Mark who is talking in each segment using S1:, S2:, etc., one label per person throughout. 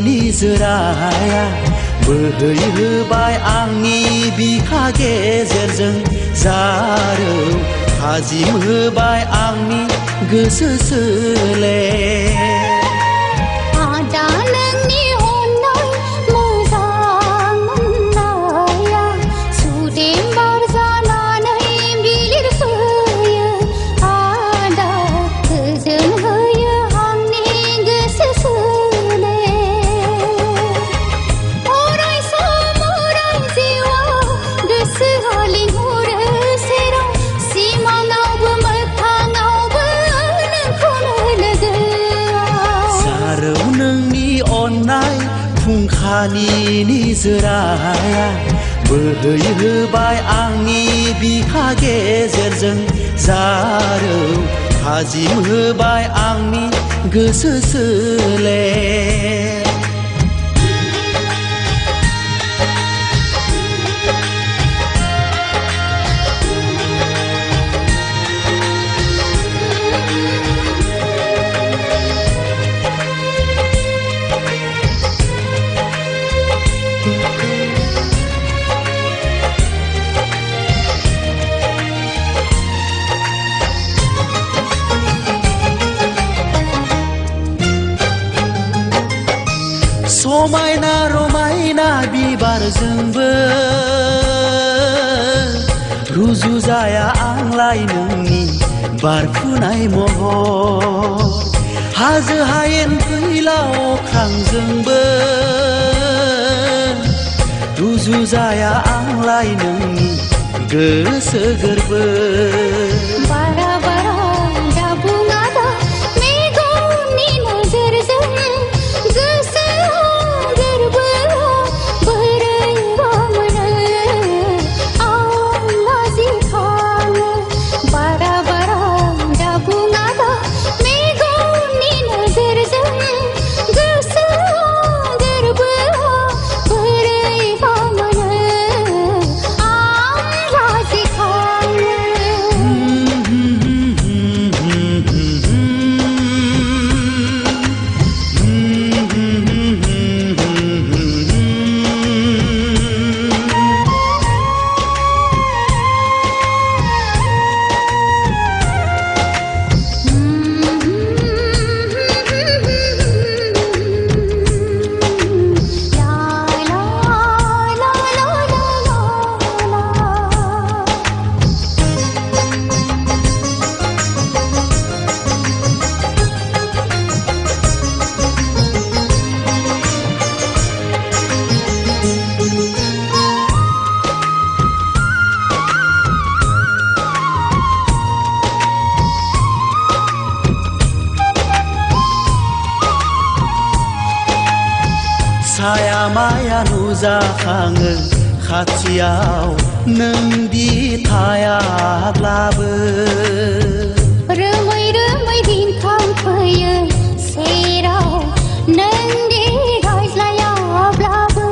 S1: निजोराया बोहैहोबाय आंनि बिखा गेजेरजों जारौ थाजिम होबाय आंनि गोसो सोलेर फुंखानि निजोराया बोहैहोबाय आंनि बिखा गेजेरजों जारौ थाजिम होबाय आंनि गोसो सोलेर समायना रमायना बिबारजोंबो रुजुजाया आंलाय नोंनि बारफुनाय महर हाजो हायेन फैलाव अख्रांजोंबो रुजुजाया आंलाय नोंनि गोसो गोरबो साया माया नुजाखाङो खाथियाव नोंदि थायाब्लाबो
S2: रोमै रोमै रिंखांफैयो सेराव नोंदि रायज्लायाब्लाबो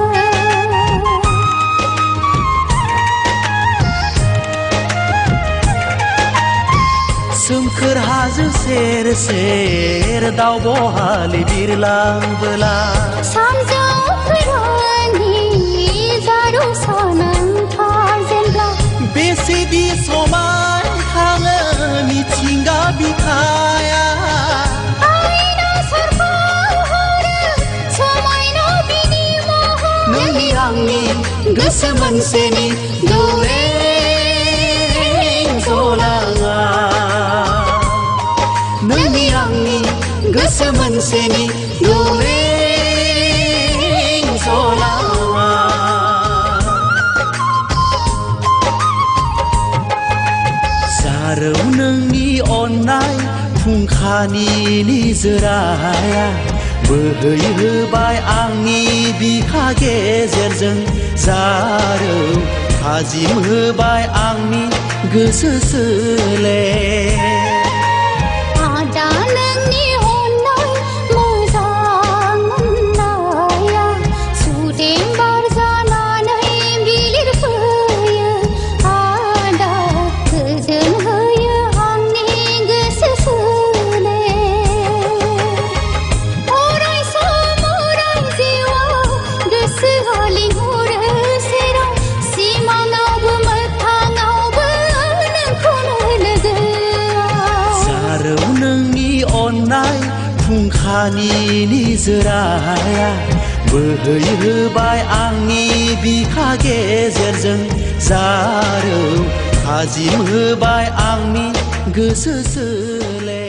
S1: सोमखोर हाजो सेर सेर दाउ बहालि बिरलांबोला बेसेदि समायखाङो मिथिंगा बिखाया नोंनि आंनि गोसो मोनसेनि दौलें जलाङा नोंनि आंनि गोसो मोनसेनि दौलें जलाङा जारौ नोंनि अननाय फुंखानि निजोराया बोहैहोबाय आंनि बिखा गेजेरजों जारौ थाजिम होबाय आंनि गोसो सोलेर फुंखानि निजोराया बोहैहोबाय आंनि बिखा गेजेरजों जारौ थाजिम होबाय आंनि गोसो सोलेर